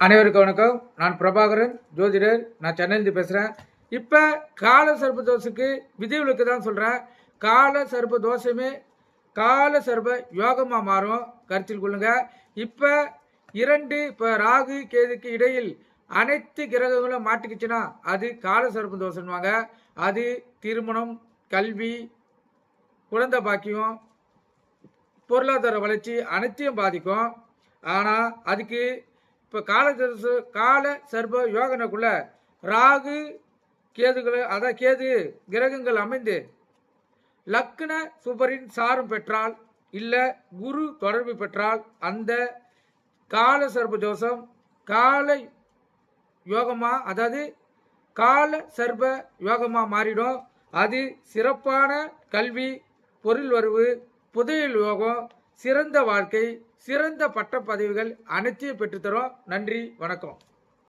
அனைவருக்கும் வணக்கம். நான் பிரபாகரன், ஜோதிடர். நான் சென்னையிலிருந்து பேசுகிறேன். இப்போ கால சர்ப்ப தோஷத்துக்கு விதிவிலக்கு தான் சொல்கிறேன். கால சர்ப்ப தோஷமே கால சர்ப்ப யோகமாக மாறும், கருத்தில் கொள்ளுங்க. இப்போ ராகு கேதுக்கு இடையில் அனைத்து கிரகங்களும் மாட்டிக்கிச்சுன்னா அது கால சர்ப்ப தோஷம்வாங்க. அது திருமணம், கல்வி, குழந்தை பாக்கியம், பொருளாதார வளர்ச்சி அனைத்தையும் பாதிக்கும். ஆனால் அதுக்கு இப்போ கால சர்ப்ப யோகனுக்குள்ள ராகு கேதுகளை கேது கிரகங்கள் அமைந்து லக்ன சுபரின் சாரம் பெற்றால் இல்லை குரு தொடர்பு பெற்றால் அந்த கால சர்ப்ப தோஷம் கால யோகமா கால சர்ப்ப யோகமா மாறிடும். அது சிறப்பான கல்வி, பொருள் வரவு, புதையல் யோகம், சிறந்த வாழ்க்கை, சிறந்த பட்ட பதவிகள் அனைத்தையும் பெற்றுத்தரும். நன்றி, வணக்கம்.